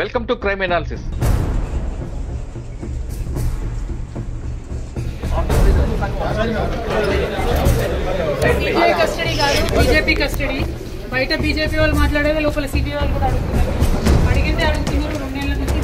Welcome to crime analysis. CBI custody కాదు, BJP custody. బయట BJP వాళ్ళు మాట్లాడేది, లోపల సిబిఐ వాళ్ళు కూడా అడుగుతున్నారు. అడిగింది అడుగుతున్నారు. 2 నెలల నుంచి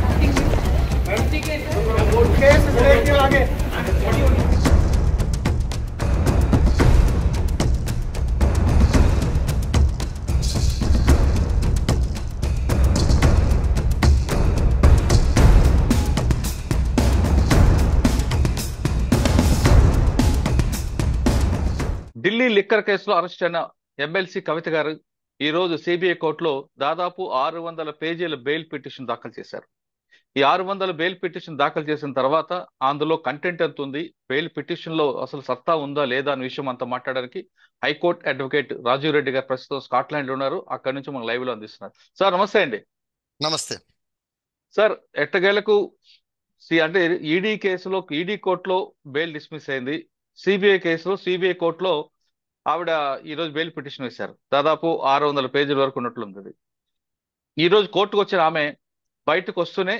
ఢిల్లీ లిక్కర్ కేసులో అరెస్ట్ అయిన ఎమ్మెల్సీ కవిత గారు ఈ రోజు సిబిఐ కోర్టులో దాదాపు 600 పేజీల బెయిల్ పిటిషన్ దాఖలు చేశారు. ఈ 600 బెయిల్ పిటిషన్ దాఖలు చేసిన తర్వాత అందులో కంటెంట్ ఎంత ఉంది, బెయిల్ పిటిషన్ లో అసలు సత్తా ఉందా లేదా అనే విషయం అంతా మాట్లాడడానికి హైకోర్టు అడ్వకేట్ రాజీవ్ రెడ్డి గారు ప్రస్తుతం స్కాట్లాండ్ లో ఉన్నారు. అక్కడి నుంచి మనం లైవ్ లో అందిస్తున్నారు. సార్ నమస్తే అండి. నమస్తే సార్ ఎట్టకేలకు అంటే ఈడీ కోర్టులో బెయిల్ డిస్మిస్ అయింది. సిబిఐ కేసులో సిబిఐ కోర్టులో ఆవిడ ఈ రోజు బెయిల్ పిటిషన్ వేశారు. దాదాపు 600 పేజీల వరకు ఉన్నట్లుంది. ఈ రోజు కోర్టుకు వచ్చిన ఆమె బయటకు వస్తూనే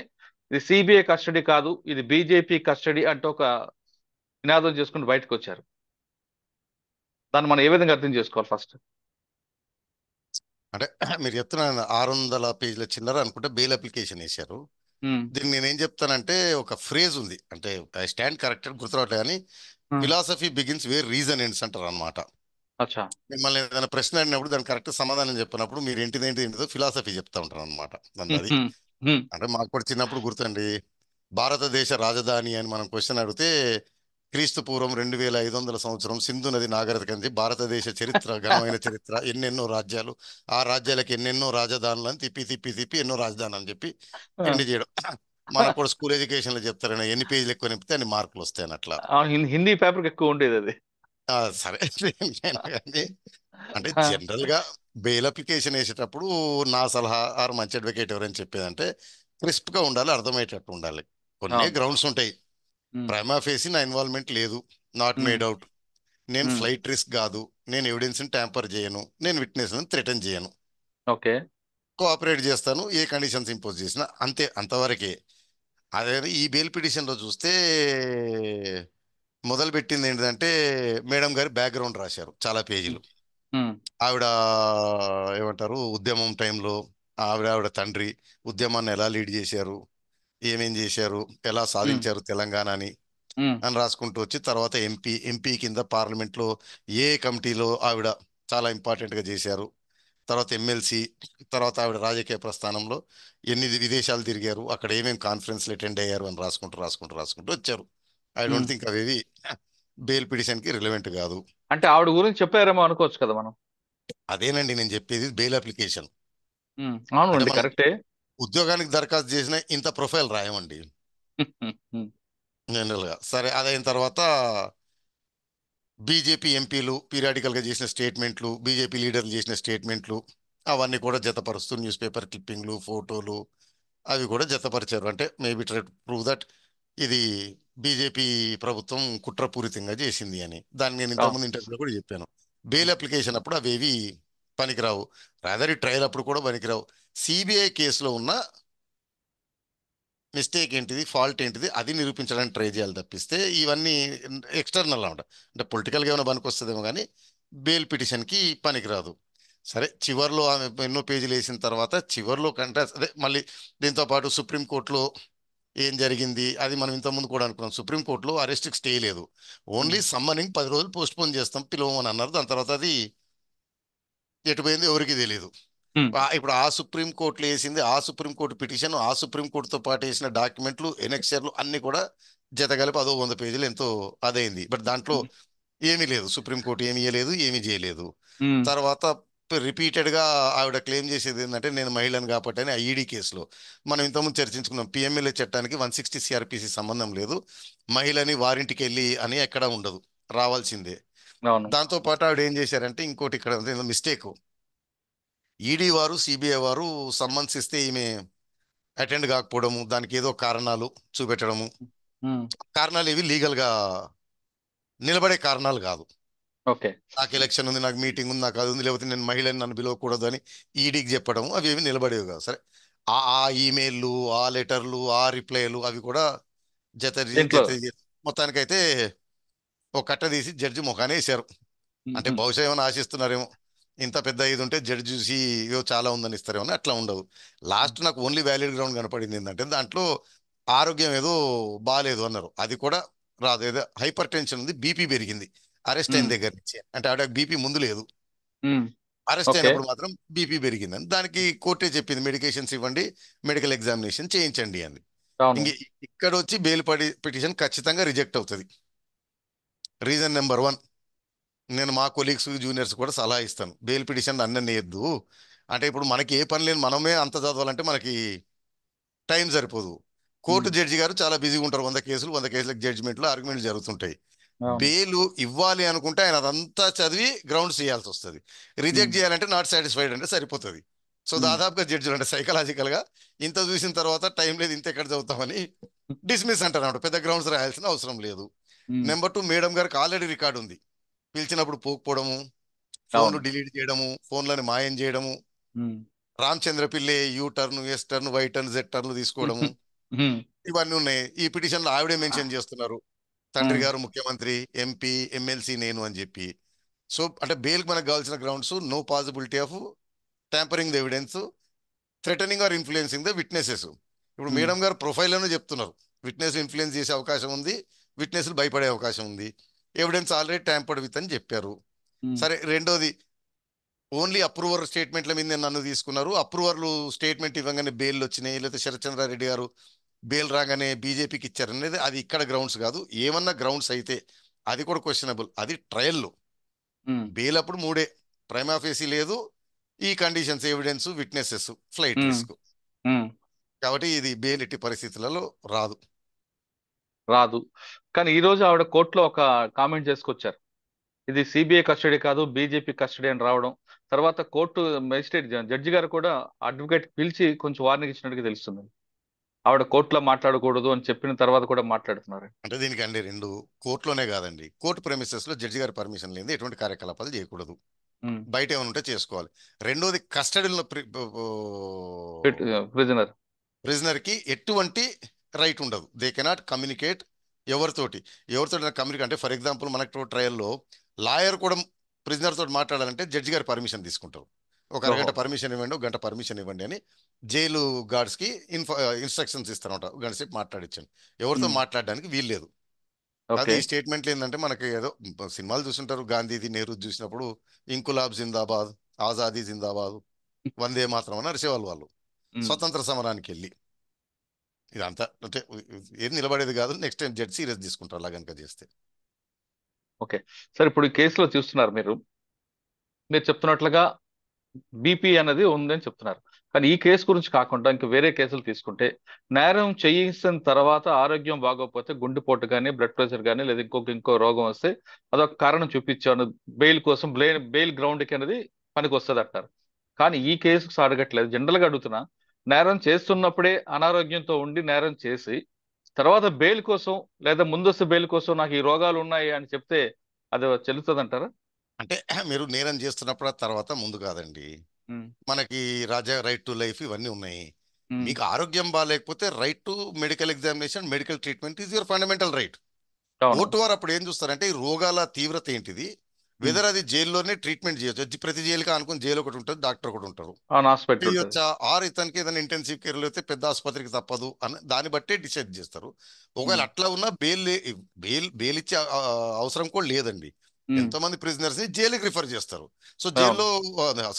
ఇది సిబిఐ కస్టడీ కాదు, ఇది బీజేపీ కస్టడీ అంటూ ఒక నినాదం చేసుకుని బయటకు వచ్చారు. దాన్ని మనం ఏ విధంగా అర్థం చేసుకోవాలి ఫస్ట్? అంటే మీరు చెప్తున్న 600 పేజీల చిల్లర అనుకుంటే బెయిల్ అప్లికేషన్ వేశారు. దీన్ని నేనేం చెప్తానంటే ఒక ఫ్రేజ్ ఉంది, అంటే ఐ స్టాండ్ కరెక్టెడ్ గుర్తురావట్లేదు కానీ philosophy begins where reason ends అంటారు అనమాట. అచ్చా. మిమ్మల్ని ఏదైనా ప్రశ్న అడిగినప్పుడు దానికి కరెక్ట్ సమాధానం చెప్పినప్పుడు మీరు ఏంటిదో ఫిలాసఫీ చెప్తా ఉంటారు అనమాట. అది అంటే మాకు కూడా చిన్నప్పుడు గుర్తండి, భారతదేశ రాజధాని అని మనం క్వశ్చన్ అడిగితే క్రీస్తు పూర్వం 2500 సంవత్సరం సింధు నది నాగరికత నుంచి భారతదేశ చరిత్ర ఘనమైన చరిత్ర, ఎన్నెన్నో రాజ్యాలు, ఆ రాజ్యాలకు ఎన్నెన్నో రాజధానులు అని తిప్పి తిప్పి తిప్పి ఎన్నో రాజధానులు అని చెప్పి ఎండ్ చేయడం. మనకు కూడా స్కూల్ ఎడ్యుకేషన్ లో చెప్తారని ఎన్ని పేజీలు ఎక్కువ నింపితే అన్ని మార్కులు వస్తాయని అట్లా. హిందీ పేపర్ ఎక్కువ ఉండేది అది. సరే అంటే జనరల్ గా బెయిల్ అప్లికేషన్ వేసేటప్పుడు నా సలహా ఆరు మంచి అడ్వకేట్ ఎవరైనా చెప్పేదంటే క్రిస్ప్ గా ఉండాలి, అర్థమయ్యేటట్టు ఉండాలి. కొన్ని గ్రౌండ్స్ ఉంటాయి. ప్రైమా ఫేసి నా ఇన్వాల్వ్మెంట్ లేదు, నాట్ మేడ్ అవుట్, నేను ఫ్లైట్ రిస్క్ కాదు, నేను ఎవిడెన్స్ ట్యాంపర్ చేయను, నేను విట్నెస్ థ్రెటన్ చేయను, ఓకే కోఆపరేట్ చేస్తాను, ఏ కండిషన్స్ ఇంపోజ్ చేసినా అంతే, అంతవరకే. అదే ఈ బెయిల్ పిటిషన్ లో చూస్తే మొదలు పెట్టింది ఏంటంటే మేడం గారి బ్యాక్గ్రౌండ్ రాశారు చాలా పేజీలు. ఆవిడ ఏమంటారు, ఉద్యమం టైంలో ఆవిడ తండ్రి ఉద్యమాన్ని ఎలా లీడ్ చేశారు, ఏమేం చేశారు, ఎలా సాధించారు తెలంగాణని అని రాసుకుంటూ వచ్చి తర్వాత ఎంపీ కింద పార్లమెంట్ లో ఏ కమిటీలో ఆవిడ చాలా ఇంపార్టెంట్ గా చేశారు, తర్వాత ఎమ్మెల్సీ, తర్వాత ఆవిడ రాజకీయ ప్రస్థానంలో ఎన్ని విదేశాలు తిరిగారు, అక్కడ ఏమేమి కాన్ఫరెన్స్లు అటెండ్ అయ్యారు అని రాసుకుంటూ వచ్చారు. ఐ డోంట్ థింక్ అవేవి బెయిల్ పిటిషన్ కి రిలవెంట్ కాదు. అంటే ఆవిడ గురించి చెప్పారేమో అనుకోవచ్చు కదా మనం. అదేనండి నేను చెప్పేది, బెయిల్ అప్లికేషన్. అవునండి, కరెక్టే. ఉద్యోగానికి దరఖాస్తు చేసిన ఇంత ప్రొఫైల్ రాయమండి జనరల్ గా. సరే అదైన తర్వాత బీజేపీ ఎంపీలు పీరియాడికల్ గా చేసిన స్టేట్మెంట్లు, బీజేపీ లీడర్లు చేసిన స్టేట్మెంట్లు అవన్నీ కూడా జతపరుస్తూ న్యూస్ పేపర్ క్లిప్పింగ్లు, ఫోటోలు అవి కూడా జతపరిచారు. అంటే maybe try to prove that ఇది బీజేపీ ప్రభుత్వం కుట్రపూరితంగా చేసింది అని. దాన్ని నేను ఇంతకుముందు ఇంటర్వ్యూలో కూడా చెప్పాను. బెయిల్ అప్లికేషన్ అప్పుడు అవేవి పనికిరావు, రాదర్ ఈ ట్రయల్ అప్పుడు కూడా పనికిరావు. సిబిఐ కేసులో ఉన్న మిస్టేక్ ఏంటిది, ఫాల్ట్ ఏంటిది, అది నిరూపించడానికి ట్రై చేయాలి తప్పిస్తే ఇవన్నీ ఎక్స్టర్నల్ అనమాట. అంటే పొలిటికల్గా ఏమైనా పనికి వస్తుందేమో కానీ బెయిల్ పిటిషన్కి పనికిరాదు. సరే చివరిలో ఆమె ఎన్నో పేజీలు వేసిన తర్వాత చివరిలో కంటే అదే మళ్ళీ దీంతో పాటు సుప్రీంకోర్టులో ఏం జరిగింది అది మనం ఇంతకుముందు కూడా అనుకున్నాం. సుప్రీంకోర్టులో అరెస్ట్కి స్టే లేదు, ఓన్లీ సమ్మనింగ్ 10 రోజులు పోస్ట్ పోన్ చేస్తాం పిలవమని అన్నారు. దాని తర్వాత అది ఎటుపోయింది ఎవరికి తెలియదు. ఇప్పుడు ఆ సుప్రీంకోర్టులో వేసింది, ఆ సుప్రీంకోర్టు పిటిషన్, ఆ సుప్రీంకోర్టుతో పాటు వేసిన డాక్యుమెంట్లు, ఎనెక్సర్లు అన్ని కూడా జతగలిపి 100 పేజీలు ఎంతో అదైంది. బట్ దాంట్లో ఏమీ లేదు, సుప్రీంకోర్టు ఏమీ ఇవ్వలేదు, ఏమీ చేయలేదు. తర్వాత రిపీటెడ్ గా ఆవిడ క్లెయిమ్ చేసేది ఏంటంటే నేను మహిళను కాబట్టి అని. ఈడీ కేసులో మనం ఇంతకుముందు చర్చించుకున్నాం, పిఎంఎల్ఏ చట్టానికి 160 సిఆర్పిసి సంబంధం లేదు, మహిళని వారింటికి వెళ్ళి అని ఎక్కడ ఉండదు, రావాల్సిందే. దాంతో పాటు ఆవిడ ఏం చేశారంటే ఇంకోటి ఇక్కడ మిస్టేక్, ఈడీ వారు సిబిఐ వారు సమ్మన్స్ ఇస్తే ఈమె అటెండ్ కాకపోవడము, దానికి ఏదో కారణాలు చూపెట్టడము, కారణాలు ఏవి లీగల్ గా నిలబడే కారణాలు కాదు. నాకు ఎలక్షన్ ఉంది, నాకు మీటింగ్ ఉంది, నాకు అది ఉంది, లేకపోతే నేను మహిళని నన్ను పిలవకూడదు అని ఈడీకి చెప్పడము, అవి ఏమి నిలబడేవి కాదు. సరే ఆ ఈమెయిల్లు, ఆ లెటర్లు, ఆ రిప్లైలు అవి కూడా జత దీంట్లో. జత మొత్తానికైతే ఒక కట్ట తీసి జడ్జి ముఖానే వేశారు. అంటే మ్మ్. బహుశా ఏమైనా ఆశిస్తున్నారేమో, ఇంత పెద్ద ఇది ఉంటే జడ్జి చూసి ఏవో చాలా ఉందని ఇస్తారేమో అని. అట్లా ఉండదు. లాస్ట్ నాకు ఓన్లీ వ్యాలిడ్ గ్రౌండ్ కనపడింది ఏంటంటే దాంట్లో ఆరోగ్యం ఏదో బాగాలేదు అన్నారు. అది కూడా రాదు. ఏదో హైపర్ టెన్షన్ ఉంది, బీపీ పెరిగింది అరెస్ట్ అయిన మ్మ్. దగ్గర నుంచి. అంటే ఆవిడ బీపీ ముందు లేదు, మ్మ్. Arrest okay. అయినప్పుడు మాత్రం బీపీ పెరిగిందని. దానికి కోర్టే చెప్పింది మెడికేషన్స్ ఇవ్వండి, మెడికల్ ఎగ్జామినేషన్ చేయించండి అని. అవును. ఇంక ఇక్కడ వచ్చి బెయిల్ పిటిషన్ ఖచ్చితంగా రిజెక్ట్ అవుతుంది. రీజన్ నెంబర్ వన్, నేను మా కొలీగ్స్ జూనియర్స్ కూడా సలహా ఇస్తాను, బెయిల్ పిటిషన్ అన్ననేయద్దు. అంటే ఇప్పుడు మనకి ఏ పని లేని మనమే అంత చదవాలంటే మనకి టైం సరిపోదు. కోర్టు మ్మ్. జడ్జి గారు చాలా బిజీగా ఉంటారు, 100 కేసులకు జడ్జిమెంట్లు ఆర్గ్యుమెంట్లు జరుగుతుంటాయి. అవును. బెయిల్ ఇవ్వాలి అనుకుంటే ఆయన అదంతా చదివి గ్రౌండ్స్ చేయాల్సి వస్తుంది. రిజెక్ట్ మ్మ్. చేయాలంటే నాట్ సాటిస్ఫైడ్ అంటే సరిపోతుంది. సో మ్మ్. దాదాపుగా జడ్జిలు అంటే సైకలాజికల్ గా ఇంత చూసిన తర్వాత టైం లేదు, ఇంత ఎక్కడ చదువుతామని డిస్మిస్ అంటారు అన్నమాట. పెద్ద గ్రౌండ్స్ రాయాల్సిన అవసరం లేదు. మ్మ్. నెంబర్ టూ, మేడం గారికి ఆల్రెడీ రికార్డు ఉంది. పిలిచినప్పుడు పోకపోవడము, ఫోన్లు అవును. డిలీట్ చేయడము, ఫోన్లను మాయం చేయడము, మ్మ్. Ramachandra Pillai U turn, S turn, Y turn, Z turn తీసుకోవడము, మ్మ్. ఇవన్నీ ఉన్నాయి. ఈ పిటిషన్లో ఆవిడే మెన్షన్ చేస్తున్నారు, తండ్రి మ్మ్. గారు ముఖ్యమంత్రి, ఎంపీ, ఎమ్మెల్సీ నేను అని చెప్పి. సో అంటే బెయిల్కి మనకు కావాల్సిన grounds no possibility of tampering the evidence, threatening or influencing the witnesses. ఇప్పుడు మ్మ్. మేడం గారు ప్రొఫైల్లోనే చెప్తున్నారు విట్నెస్ ఇన్ఫ్లుయెన్స్ చేసే అవకాశం ఉంది, విట్నెస్లు భయపడే అవకాశం ఉంది, ఎవిడెన్స్ ఆల్రెడీ ట్యాంపర్డ్ విత్ అని చెప్పారు. మ్మ్. సరే, రెండోది, ఓన్లీ అప్రూవర్ స్టేట్మెంట్ల మీద నన్ను తీసుకున్నారు, అప్రూవర్లు స్టేట్మెంట్ ఇవ్వగానే బెయిల్ వచ్చినాయి, లేకపోతే శరత్చంద్రారెడ్డి గారు బెయిల్ రాగానే బీజేపీకి ఇచ్చారనేది అది ఇక్కడ గ్రౌండ్స్ కాదు. ఏమన్నా గ్రౌండ్స్ అయితే అది కూడా క్వశ్చనబుల్. అది ట్రయల్లో. మ్మ్. బెయిల్ అప్పుడు మూడే, ప్రైమా ఫేసీ లేదు, ఈ కండిషన్స్ ఎవిడెన్స్, విట్నెసెస్, ఫ్లైట్ మ్మ్. రిస్క్. మ్మ్. కాబట్టి ఇది బెయిల్ ఎట్టి పరిస్థితులలో రాదు. రాదు. కానీ ఈ రోజు ఆవిడ కోర్టులో ఒక కామెంట్ చేసుకొచ్చారు. ఇది సిబిఐ కస్టడీ కాదు, బీజేపీ కస్టడీ అని రావడం. తర్వాత కోర్టు మెజిస్ట్రేట్ జడ్జి గారు కూడా అడ్వకేట్ పిలిచి కొంచెం వార్నింగ్ ఇచ్చినట్టుగా తెలుస్తుంది. ఆవిడ కోర్టులో మాట్లాడకూడదు అని చెప్పిన తర్వాత కూడా మాట్లాడుతున్నారు. అంటే దీనికి అండి రెండు, కోర్టులోనే కాదండి, కోర్టు ప్రెమిసెస్ లో జడ్జి గారి పర్మిషన్ లేని ఎటువంటి కార్యకలాపాలు చేయకూడదు. మ్మ్. బయట ఏమైనా ఉంటే చేసుకోవాలి. రెండోది, కస్టడీలో ప్రిజనర్. ప్రిజనర్ కి ఎటువంటి రైట్ ఉండదు. దే కెనాట్ కమ్యూనికేట్ ఎవరితోటి. ఎవరితోటి కమ్యూనికేట్ అంటే, ఫర్ ఎగ్జాంపుల్ మనకు ట్రయల్లో లాయర్ కూడా ప్రిజనర్ తోటి మాట్లాడాలంటే జడ్జి గారి పర్మిషన్ తీసుకుంటారు. ఒక ఓహో. అరగంట పర్మిషన్ ఇవ్వండి, ఒక గంట పర్మిషన్ ఇవ్వండి అని జైలు గార్డ్స్ కి ఇన్స్ట్రక్షన్స్ ఇస్తారన్నమాట. ఒక గంట సేపు మాట్లాడించండి, ఎవరితో మ్మ్. మాట్లాడడానికి వీలు లేదు. అది ఓకే. ఈ స్టేట్మెంట్లు ఏంటంటే, మనకి ఏదో సినిమాలు చూస్తుంటారు, గాంధీది నెహ్రూ చూసినప్పుడు ఇంకులాబ్ జిందాబాద్, ఆజాదీ జిందాబాద్, వందే మాత్రం అని అరిసేవాళ్ళు వాళ్ళు మ్మ్. స్వతంత్ర సమరానికి వెళ్ళి. ఇదంతా అంటే ఏది నిలబడేది కాదు. నెక్స్ట్ టైం జడ్జి సీరియస్ తీసుకుంటారు అలా కనుక చేస్తే. ఓకే. సరే, ఇప్పుడు ఈ కేసులో చూస్తున్నారు మీరు. మీరు చెప్తున్నట్లుగా బీపీ అనేది ఉందని చెప్తున్నారు. కానీ ఈ కేసు గురించి కాకుండా ఇంకా వేరే కేసులు తీసుకుంటే, నేరం చేసిన తర్వాత ఆరోగ్యం బాగోకపోతే గుండెపోటు కానీ, బ్లడ్ ప్రెషర్ కానీ, లేదా ఇంకో రోగం వస్తే అదొక కారణం చూపించాను బెయిల్ కోసం, బెయిల్ గ్రౌండ్కి అనేది పనికి వస్తుంది అంటారు. కానీ ఈ కేసుకు అడగట్లేదు, జనరల్ గా అడుగుతున్నా. నేరం చేస్తున్నప్పుడే అనారోగ్యంతో ఉండి నేరం చేసి తర్వాత బెయిల్ కోసం లేదా ముందస్తు బెయిల్ కోసం నాకు ఈ రోగాలు ఉన్నాయి అని చెప్తే అది చెల్లుతుంది అంటారా? అంటే మీరు నేరం చేస్తున్నప్పుడు ఆ తర్వాత ముందు కాదండి. ఉమ్. మనకి రైట్ టు లైఫ్ ఇవన్నీ ఉన్నాయి. ఉమ్. మీకు ఆరోగ్యం బాగాలేకపోతే right to medical examination, medical treatment is your fundamental right. అవును. కోర్టు వారు అప్పుడు ఏం చూస్తారంటే ఈ రోగాల తీవ్రత ఏంటిది, ఉమ్. వెదర్ అది జైల్లోనే ట్రీట్మెంట్ చేయొచ్చు. ప్రతి జైలుకి అనుకుని జైలు ఒకటి ఉంటుంది, డాక్టర్ ఒకటి ఉంటారు. అవును, హాస్పిటల్ ఉంటుంది. చేయొచ్చా, ఆర్ ఇతనికి ఏదైనా ఇంటెన్సివ్ కేర్లో అయితే పెద్ద ఆసుపత్రికి తప్పదు అని దాన్ని బట్టే డిసైడ్ చేస్తారు. ఒకవేళ ఉమ్. అట్లా ఉన్నా బెయిల్ ఇచ్చే అవసరం కూడా లేదండి. ఉమ్. ఎంతో మంది ప్రిజనర్స్ ని జైలుకి రిఫర్ చేస్తారు. సో అవును. జైల్లో,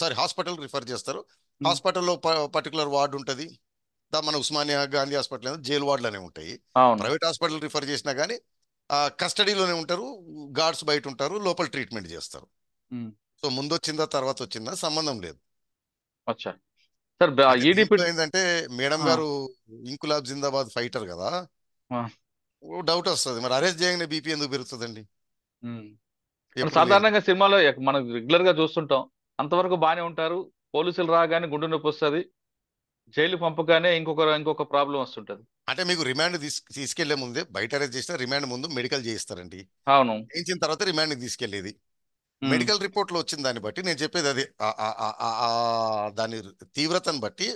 సారీ, హాస్పిటల్ రిఫర్ చేస్తారు. ఉమ్. హాస్పిటల్లో పర్టికులర్ వార్డు ఉంటుంది. మన ఉస్మానియా గాంధీ హాస్పిటల్ జైలు వార్డులోనే ఉంటాయి. అవును. ప్రైవేట్ హాస్పిటల్ రిఫర్ చేసినా కానీ కస్టడీలోనే ఉంటారు, గార్డ్స్ బయట ఉంటారు, లోపల ట్రీట్మెంట్ చేస్తారు. ఉమ్. సో ముందు వచ్చిందా తర్వాత వచ్చిందా సంబంధం లేదు. అచ్చా. సార్, అంటే ఈడీపీ. దీంట్లో ఏంటంటే మేడం గారు ఇంకులాబ్ జిందాబాద్ ఫైటర్ కదా, డౌట్ వస్తుంది, మరి అరెస్ట్ చేయగానే బీపీ ఎందుకు పెరుగుతుందండి? ఎప్పుడు లేదు. సాధారణంగా సినిమాలో మనం రెగ్యులర్ గా చూస్తుంటాం. అంతవరకు బానే ఉంటారు, పోలీసులు రాగానే గుండె నొప్పి వస్తుంది, జైలు పంపగానే ఇంకొక ప్రాబ్లం వస్తుంటది. అంటే మీకు రిమాండ్ తీసుకెళ్లే ముందే, బయట అరెస్ట్ చేసిన రిమాండ్ ముందు మెడికల్ చేయిస్తారండి. అవును. చేయించిన తర్వాత రిమాండ్ తీసుకెళ్లేది. ఉమ్. మెడికల్ రిపోర్ట్ లో వచ్చిన దాన్ని బట్టి నేను చెప్పేది అదే, దాని తీవ్రతను బట్టి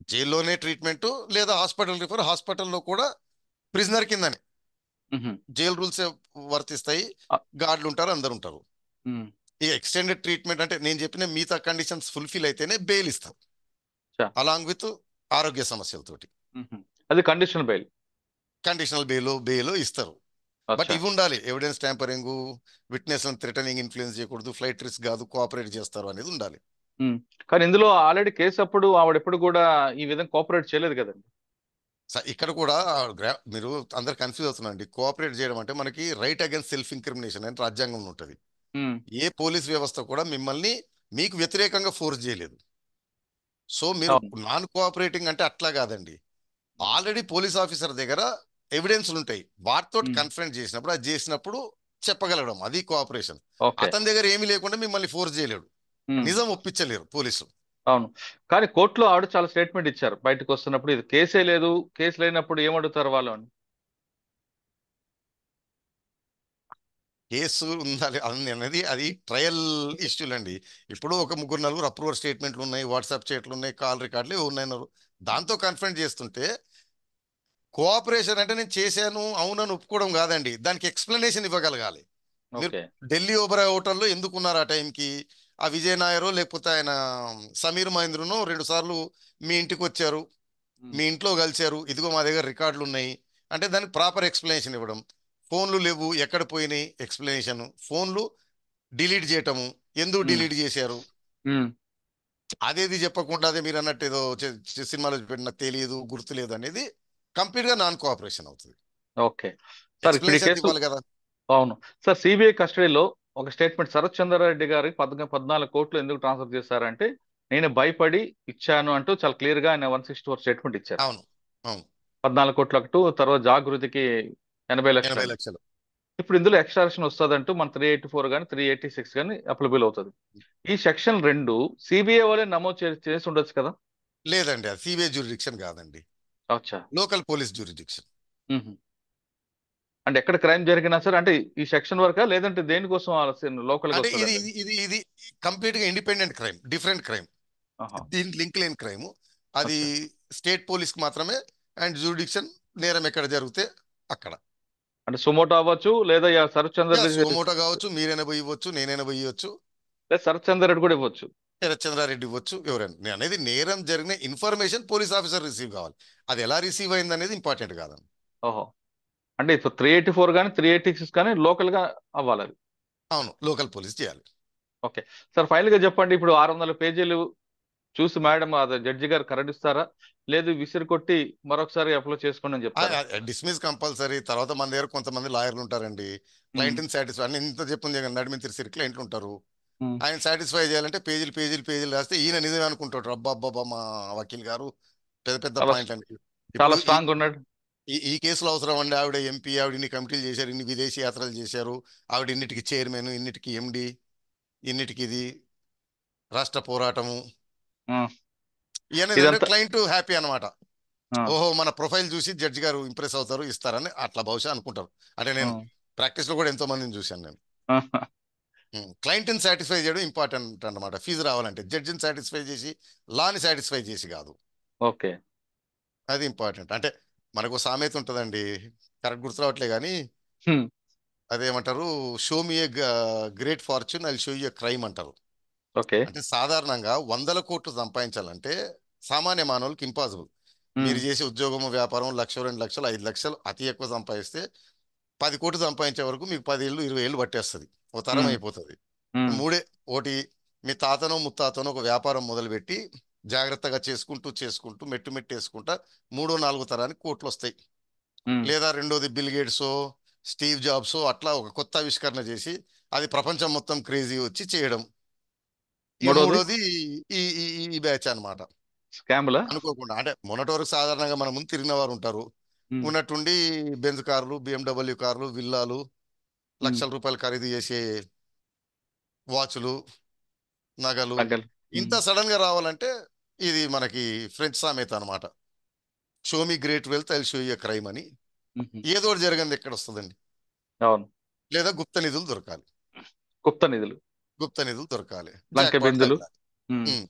జైల్లోనే ట్రీట్మెంట్ లేదా హాస్పిటల్ రిఫర్, హాస్పిటల్లో కూడా ప్రిజనర్ కిందనే మ్హూ. జైలు రూల్స్ వర్తిస్తాయి. ఆ, గార్డులు ఉంటారు, అందరు ఉంటారు. మ్. ఈ ఎక్స్టెండెడ్ ట్రీట్మెంట్ అంటే నేను చెప్పిన మిగతా కండిషన్స్ ఫుల్ఫిల్ అయితేనే బెయిల్ ఇస్తారు, చా. అలాంగ్ విత్ ఆరోగ్య సమస్యలతోటి. మ్హూ. అది కండిషనల్ బెయిల్. కండిషనల్ బెయిల్ ఇస్తారు. బట్ అచ్చా. ఇవి ఉండాలి: evidence tampering, witness threatening, influence చేయకూడదు, ఫ్లైట్ రిస్క్ కాదు, కోఆపరేట్ చేస్తారు అనేది ఉండాలి. మ్. కానీ ఇందులో ఆల్రెడీ కేసు అప్పుడు ఆవిడ ఎప్పుడు కూడా ఈ విధంగా కోఆపరేట్ చేయలేదు కదండి. ఇక్కడ కూడా మీరు అందరు కన్ఫ్యూజ్ అవుతున్నారండి. కోఆపరేట్ చేయడం అంటే మనకి రైట్ అగైన్స్ సెల్ఫ్ ఇంక్రిమినేషన్ అని రాజ్యాంగంలో ఉంటుంది. మ్. ఏ పోలీస్ వ్యవస్థ కూడా మిమ్మల్ని మీకు వ్యతిరేకంగా ఫోర్స్ చేయలేదు. సో మీరు అవును. నాన్ కోఆపరేటింగ్ అంటే అట్లా కాదండి. ఆల్రెడీ పోలీస్ ఆఫీసర్ దగ్గర ఎవిడెన్స్లు ఉంటాయి, వాటితో మ్. కన్ఫరెంట్ చేసినప్పుడు, అది చేసినప్పుడు చెప్పగలగడం, అది కోఆపరేషన్. ఓకే. అతని దగ్గర ఏమీ లేకుండా మిమ్మల్ని ఫోర్స్ చేయలేడు, మ్. నిజం ఒప్పించలేరు పోలీసులు. అవును. కానీ కోర్టులో ఆవిడ చాలా స్టేట్మెంట్ ఇచ్చారు బయటకు వస్తున్నప్పుడు, ఇది కేసే లేదు, కేసు లేనప్పుడు ఏమడుగుతారు వాళ్ళు అని. కేసు ఉండాలి అనేది అది ట్రయల్ ఇష్యూలు అండి. ఇప్పుడు ఒక ముగ్గురు నలుగురు అప్రూవర్ స్టేట్మెంట్లు ఉన్నాయి, వాట్సాప్ చాట్లు ఉన్నాయి, కాల్ రికార్డులు ఇవి ఉన్నాయి. దాంతో కన్ఫరెంట్ చేస్తుంటే కోఆపరేషన్ అంటే నేను చేశాను అవునని ఒప్పుకోవడం కాదండి, దానికి ఎక్స్ప్లెనేషన్ ఇవ్వగలగాలి. మీరు ఓకే. ఢిల్లీ ఓబరాయ్ హోటల్లో ఎందుకున్నారు ఆ టైంకి? ఆ విజయ్ నాయరో లేకపోతే ఆయన సమీర్ మహేంద్రనో 2 సార్లు మీ ఇంటికి వచ్చారు, మ్. మీ ఇంట్లో కలిశారు, ఇదిగో మా దగ్గర రికార్డులు ఉన్నాయి అంటే దానికి ప్రాపర్ ఎక్స్ప్లెనేషన్ ఇవ్వడం. ఫోన్లు లేవు, ఎక్కడ పోయినాయి, ఎక్స్ప్లెనేషన్. ఫోన్లు డిలీట్ చేయటము, ఎందుకు మ్. డిలీట్ చేశారు, మ్. అదేది చెప్పకుండా అదే మీరు అన్నట్టు ఏదో సినిమాలో పెట్టిన తెలియదు, గుర్తులేదు అనేది కంప్లీట్ గా నాన్ కోఆపరేషన్ అవుతుంది. ఓకే. సార్ ఇప్పుడు ఈ ఎక్స్ప్లెనేషన్ కేసు, ఇవ్వాలి కదా. అవును సార్, సిబిఐ కస్టడీలో ఒక స్టేట్మెంట్ శరత్ చంద్రారెడ్డి గారికి 14 కోట్లు ఎందుకు ట్రాన్స్ఫర్ చేశారంటే నేను భయపడి ఇచ్చాను అంటూ చాలా క్లియర్ గా ఆయన 164 స్టేట్మెంట్ ఇచ్చారు. అవును, అవును. 14 కోట్లు ఒకటి, తర్వాత జాగృతికి 80 లక్షలు 80 అండి. లక్షలు. ఇప్పుడు ఇందులో ఎక్స్ట్రాక్షన్ వస్తుందంటూ మన 384 కానీ 386 కానీ అప్లిబుల్ అవుతుంది. ఈ సెక్షన్ 2 సిబిఐ వాళ్ళే నమోదు చేసి ఉండొచ్చు కదా. లేదండి, అది సిబిఐ జ్యూరిడిక్షన్ కాదండి, అచ్చా. Local police jurisdiction. మ్హూ. అంటే ఎక్కడ క్రైమ్ జరిగినా సరే, అంటే ఈ సెక్షన్ వరకా లేదంటే దేనికోసం లోకల్ గా అంటే ఇది వస్తుందండి? ఇది ఇది కంప్లీట్ గా ఇండిపెండెంట్ క్రైమ్, డిఫరెంట్ క్రైమ్, ఆహా. దీనికి లింక్ లేని క్రైమ్. అది అచ్చా. స్టేట్ పోలీస్ కి మాత్రమే. అండ్ జ్యూరిడిక్షన్ నేరం ఎక్కడ జరిగితే అక్కడ. అంటే సుమోటో అవ్వచ్చు, లేదా శరత్ చంద్ర సుమోటో కావచ్చు, మీరైనా పోయి ఇవ్వచ్చు, నేనైనా పోయి ఇవ్వచ్చు, లేదా శరత్ చంద్ర రెడ్డి కూడా ఇవ్వచ్చు. చంద్రారెడ్డి ఇవ్వచ్చు, ఎవరైనా. నేను అనేది నేరం జరిగిన ఇన్ఫర్మేషన్ పోలీస్ ఆఫీసర్ రిసీవ్ కావాలి, అది ఎలా రిసీవ్ అయింది అనేది ఇంపార్టెంట్ కాదండి. ఓహో. అంటే ఇప్పుడు 384 కానీ 386 కానీ లోకల్ గా అవ్వాలి అది. అవును, లోకల్ పోలీస్ చేయాలి. ఓకే. సార్ ఫైనల్ గా చెప్పండి, ఇప్పుడు 600 పేజీలు చూసి మేడం అది జడ్జి గారు కరడిస్తారా, లేదు విసిరి కొట్టి మరొకసారి అప్లై చేసుకోండి అని చెప్తారా? Dismiss compulsory. తర్వాత మన దగ్గర కొంతమంది లాయర్లు ఉంటారండి, ఉమ్. క్లయింట్ని సాటిస్ఫై అని ఇంత చెప్పింది, నడిమి తిరిగి క్లయింట్లు ఉంటారు. ఉమ్. ఆయన సాటిస్ఫై చేయాలంటే పేజీలు పేజీలు పేజీలు రాస్తే ఈయన నిజమే అనుకుంటాడు, అబ్బా అబ్బా మా వకీల్ గారు పెద్ద పెద్ద చాలా పాయింట్ అండి. చాలా ఇప్పుడు ఈ స్ట్రాంగ్ ఉన్నాడు. ఈ ఈ కేసులో అవసరం అండి, ఆవిడ ఎంపీ, ఆవిడ ఇన్ని కమిటీలు చేశారు, ఇన్ని విదేశీ యాత్రలు చేశారు, ఆవిడ ఇన్నిటికి చైర్మన్, ఇన్నిటికి ఎండి, ఇన్నిటికి ఇది రాష్ట్ర పోరాటము, ఆ, ఇవన్నీ ఇదంతా. క్లయింట్ హ్యాపీ అనమాట. ఆ, ఓహో, మన ప్రొఫైల్ చూసి జడ్జి గారు ఇంప్రెస్ అవుతారు, ఇస్తారని అట్లా బహుశా అనుకుంటారు. అంటే ఆ, నేను ప్రాక్టీస్ లో కూడా ఎంతో మందిని చూశాను నేను. ఆ, క్లయింట్ని సాటిస్ఫై చేయడం ఇంపార్టెంట్ అన్నమాట. ఫీజు రావాలంటే జడ్జిని సాటిస్ఫై చేసి, లాని సాటిస్ఫై చేసి కాదు, ఓకే. అది ఇంపార్టెంట్. అంటే మనకు సామెత ఉంటుందండి, కరెక్ట్ గుర్తు రావట్లే కానీ, హ్మ్. అదేమంటారు, show me a great fortune I show you crime అంటారు. ఓకే. అంటే సాధారణంగా 100 కోట్లు సంపాదించాలంటే సామాన్య మానవులకి ఇంపాసిబుల్. హ్మ్. మీరు చేసే ఉద్యోగం, వ్యాపారం 1,00,000, 2,00,000, 5 లక్షలు అతి ఎక్కువ సంపాదిస్తే 10 కోట్లు సంపాదించే వరకు మీకు 10 ఏళ్ళు 20 ఏళ్ళు పట్టేస్తుంది, ఒక తరం హ్మ్. అయిపోతుంది. హ్మ్. మూడే ఒకటి, మీ తాతనో ముత్తాతనో ఒక వ్యాపారం మొదలుపెట్టి జాగ్రత్తగా చేసుకుంటూ చేసుకుంటూ మెట్టు మెట్టు వేసుకుంటా 3వ 4వ తరానికి కోట్లు వస్తాయి. హ్మ్. లేదా రెండోది బిల్ గేట్సో, స్టీవ్ జాబ్సో అట్లా ఒక కొత్త ఆవిష్కరణ చేసి అది ప్రపంచం మొత్తం క్రేజీ వచ్చి చేయడం. ఇక మూడోది మూడోది ఈ ఈ ఈ బ్యాచ్ అన్నమాట. స్కామ్లా. అనుకోకుండా అంటే మొన్నటి వరకు సాధారణంగా మన ముందు తిరిగిన వారు ఉంటారు, ఉన్నట్టుండి బెంజ్ కార్లు, BMW కార్లు, విల్లాలు, లక్షల రూపాయలు ఖరీదు చేసే వాచ్లు, నగలు, తగ్గలు. ఇంత సడన్ గా రావాలంటే ఇది మనకి ఫ్రెంచ్ సామెత అనమాట. Show me great wealth I show you crime అని. ఏదో ఒకటి జరగంది ఎక్కడ వస్తుందండి. అవును. లేదా గుప్త నిధులు దొరకాలి, గుప్త నిధులు, గుప్త నిధులు దొరకాలి, లంకె జాక్ పాట్ బిందులు. తగలాలి. హ్మ్. ఉమ్.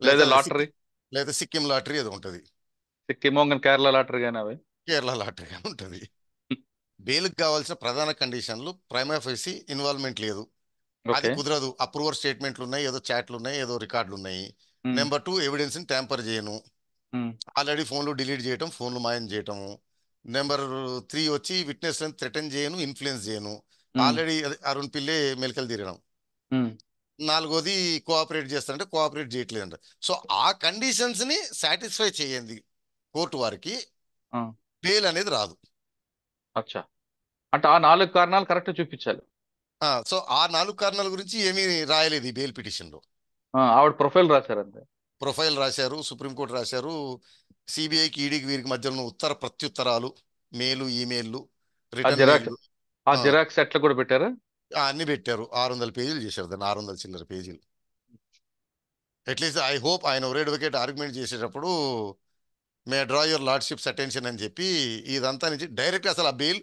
లేదా లేదా లాటరీ. లేదా సిక్కిం లాటరీ ఏదో ఉంటది, సిక్కిం కేరళ లాటరీ కానీ అవి. కేరళ లాటరీ అని ఉంటది. బెయిల్కి కావాల్సిన ప్రధాన కండిషన్లు ప్రైమా ఫేసి ఇన్వాల్వ్మెంట్ లేదు, అది ఓకే. కుదరదు. అప్రూవర్ స్టేట్మెంట్లు ఉన్నాయి, ఏదో చాట్లు ఉన్నాయి, ఏదో రికార్డులు ఉన్నాయి. ఉమ్, నెంబర్ 2 ఎవిడెన్స్ని ట్యాంపర్ చేయను, ఉమ్, ఆల్రెడీ ఫోన్లు డిలీట్ చేయటం, ఫోన్లు మాయం చేయటము. నెంబర్ 3 వచ్చి విట్నెస్లను థ్రెటన్ చేయను, ఇన్ఫ్లుయెన్స్ చేయను, ఉమ్, ఆల్రెడీ అరుణ్ పిల్లే మెలికలు తిరగడం. ఉమ్. 4వది కోఆపరేట్ చేస్తారంటే కోఆపరేట్ చేయట్లేదంట. సో ఆ కండిషన్స్ ని సాటిస్ఫై చేయండి కోర్టు వారికి, ఆ, బెయిల్ అనేది రాదు. అచ్చా. అంటే ఆ 4 కారణాలు కరెక్ట్ చూపించాలి. సో ఆ 4 కారణాల గురించి ఏమీ రాయలేదు ఈ బెయిల్ పిటిషన్ లో. ఆవిడ ప్రొఫైల్ రాశారు అంతే. ప్రొఫైల్ రాశారు, సుప్రీంకోర్టు రాశారు, సిబిఐకి ఈడీకి వీరికి మధ్యలో ఉత్తర ప్రత్యుత్తరాలు, మెయిల్, ఈమెయిల్లు, ఆ రిటర్న్ జిరాక్స్ మెయిల్ ఆ జిరాక్స్ ఎట్లా కూడా పెట్టారు. అన్ని పెట్టారు. 600 పేజీలు చేశారు దాన్ని, 600 చిల్లర పేజీలు. అట్లీస్ట్ ఐ హోప్ ఆయన ఒక అడ్వకేట్ ఆర్గ్యుమెంట్ చేసేటప్పుడు మే డ్రా యువర్ లార్డ్షిప్స్ అటెన్షన్ అని చెప్పి ఇదంతా నుంచి డైరెక్ట్ అసలు ఆ బెయిల్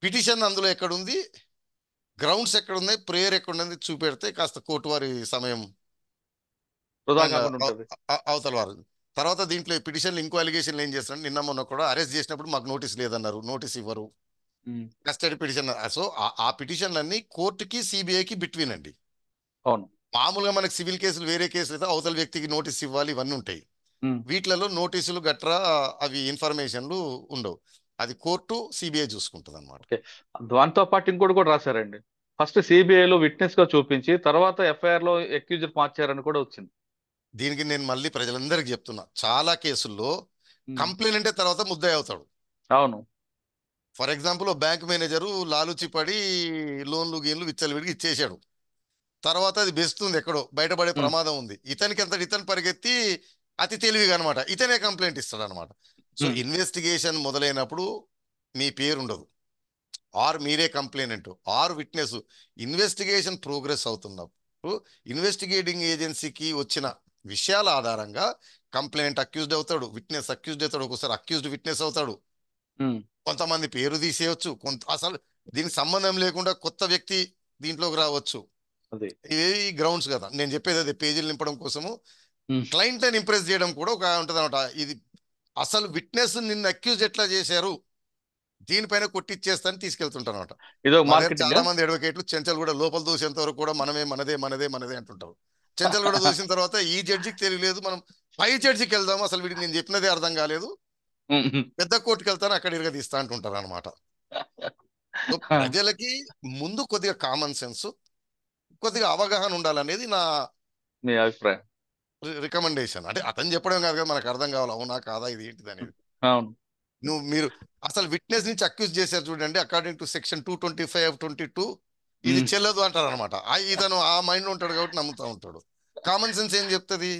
పిటిషన్ అందులో ఎక్కడుంది, గ్రౌండ్స్ ఎక్కడున్నాయి, ప్రేయర్ ఎక్కడుంది చూపెడితే కాస్త కోర్టు వారి సమయం వృధా అండ్ కాకుండా ఉంటది. అవతల వారు. తర్వాత దీంట్లో పిటిషన్లు ఇంకో అలిగేషన్లు ఏం చేస్తున్నారు, నిన్న మొన్న కూడా అరెస్ట్ చేసినప్పుడు మాకు నోటీస్ లేదన్నారు, నోటీస్ ఇవ్వరు, ఉమ్, కస్టడీ పిటిషన్. సో ఆ పిటిషన్లన్నీ కోర్టుకి సిబిఐకి బిట్వీన్ అండి. అవును. మామూలుగా మనకి సివిల్ కేసులు వేరే కేసులు అయితే అవతల వ్యక్తికి నోటీస్ ఇవ్వాలి, ఇవన్నీ ఉంటాయి. ఉమ్. వీటిలలో నోటీసులు గట్రా అవి ఇన్ఫర్మేషన్లు ఉండవు, అది కోర్టు సిబిఐ చూసుకుంటుంది అనమాట. ఓకే. దాంతో పాటు ఇంకోటి కూడా రాశారండి. ఫస్ట్ సిబిఐలో విట్నెస్ గా చూపించి తర్వాత ఎఫ్ఐఆర్ లో అక్యూజర్ మార్చారని కూడా వచ్చింది. దీనికి నేను మళ్ళీ ప్రజలందరికీ చెప్తున్నా, చాలా కేసుల్లో ఉమ్, కంప్లైంట్ అంటే తర్వాత ముద్దాయి అవుతాడు. అవును. ఫర్ ఎగ్జాంపుల్ బ్యాంక్ మేనేజరు లాలూచి పడి లోన్లు గీన్లు విచ్చలవిడికి ఇచ్చేసాడు, తర్వాత అది బెస్తుంది, ఎక్కడో బయటపడే ఉమ్, ప్రమాదం ఉంది, ఇతనికి ఎంత ఇతను పరిగెత్తి అతి తెలివిగా అనమాట ఇతనే కంప్లైంట్ ఇస్తాడు అనమాట. సో ఉమ్, ఇన్వెస్టిగేషన్ మొదలైనప్పుడు మీ పేరు ఉండదు, ఆర్ మీరే complainant or witness. Investigation progress అవుతున్నప్పుడు ఇన్వెస్టిగేటింగ్ ఏజెన్సీకి వచ్చిన విషయాల ఆధారంగా కంప్లైంట్ అక్యూజ్డ్ అవుతాడు, విట్నెస్ అక్యూజ్డ్ అవుతాడు, ఒకసారి అక్యూజ్డ్ విట్నెస్ అవుతాడు, ఉమ్. కొంతమంది పేరు తీసేయచ్చు, కొంత అసలు దీనికి సంబంధం లేకుండా కొత్త వ్యక్తి దీంట్లోకి రావచ్చు. అది. ఇవి గ్రౌండ్స్ కదా నేను చెప్పేది, అదే పేజీలు నింపడం కోసము ఉమ్. క్లయింట్ అని ఇంప్రెస్ చేయడం కూడా ఒక ఉంటుంది అనమాట. ఇది అసలు విట్నెస్ నిన్ను అక్యూజ్ ఎట్లా చేశారు దీనిపైన కొట్టిచ్చేస్తాను తీసుకెళ్తుంటాను అనమాట. ఇదో మా దగ్గర మార్కెటింగ్. చాలా మంది అడ్వకేట్లు చెంచల్ కూడా లోపల దూసేంత వరకు కూడా మనమే మనదే మనదే మనదే అంటుంటారు. చెంచల్ కూడా దూసిన తర్వాత ఈ జడ్జికి తెలియలేదు, మనం పై జడ్జికి వెళ్దాము, అసలు వీడికి నేను చెప్పినదే అర్థం కాలేదు, పెద్ద కోర్టుకి వెళ్తాను అక్కడ ఇరగ తీస్తా అంటుంటారు అనమాట. సో ప్రజలకి ముందు కొద్దిగా కామన్ సెన్స్, కొద్దిగా అవగాహన ఉండాలనేది నా మీ అభిప్రాయం. రికమెండేషన్. అంటే అతను చెప్పడం కాదు కదా, మనకు అర్థం కావాలి అవునా కాదా ఇది ఏంటిది అనేది. అవును. మీరు అసలు విట్నెస్ నుంచి అక్యూజ్ చేశారు చూడండి, అకార్డింగ్ టు సెక్షన్ 225(22) ఇది ఉమ్, చెల్లదు అంటారు అనమాట. ఇతను ఆ మైండ్ లో ఉంటాడు కాబట్టి నమ్ముతా ఉంటాడు. కామన్ సెన్స్ ఏం చెప్తుంది,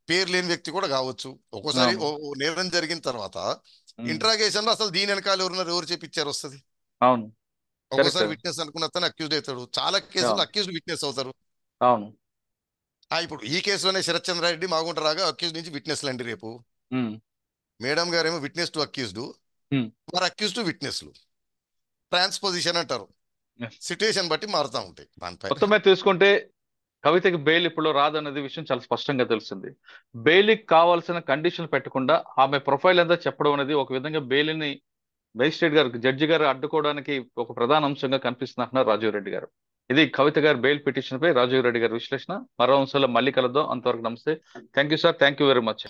పేరు లేని వ్యక్తి కూడా కావచ్చు. ఒక్కోసారి అవును. నేరం జరిగిన తర్వాత ఉమ్, ఇంట్రాగేషన్ లో అసలు దీని వెనకాల ఎవరున్నారు, ఎవరు చెప్పించారు వస్తుంది. అవును. కరెక్ట్ ఒక్కోసారి అది. విట్నెస్ అనుకున్న అతను అక్యూజ్ అవుతాడు, చాలా కేసులు అవును. అక్యూజ్ విట్నెస్ అవుతారు. అవును. ఇప్పుడు ఈ కేసులోనే శరత్ చంద్రారెడ్డి మాగుంట రాగా అక్యూజ్ నుంచి విట్నెస్లు అండి. రేపు ఉమ్, మేడం గారేమో విట్నెస్ టు అక్యూజ్డ్, ఉమ్. మరి అక్యూజ్ టు విట్నెస్లు ట్రాన్స్పోజిషన్ అంటారు. Yes. సిట్యుయేషన్ బట్టి మారుతూ ఉంటాయి దానిపైన. మొత్తం మీద తీసుకుంటే కవితకి బెయిల్ ఇప్పుడు రాదన్నది విషయం చాలా స్పష్టంగా తెలిసింది. బెయిల్కి కావాల్సిన కండిషన్ పెట్టకుండా ఆమె ప్రొఫైల్ అంతా చెప్పడం అనేది ఒక విధంగా బెయిల్ని మేజిస్ట్రేట్ గారు, జడ్జి గారు అడ్డుకోవడానికి ఒక ప్రధాన అంశంగా కనిపిస్తున్నారు రాజీవ్ రెడ్డి గారు. ఇది కవిత గారి బెయిల్ పిటిషన్ పై రాజీవ్ రెడ్డి గారి విశ్లేషణ. మరో అంశంలో మళ్ళీ కలుద్దాం. అంతవరకు నమస్తే. Thank you sir. Thank you very much.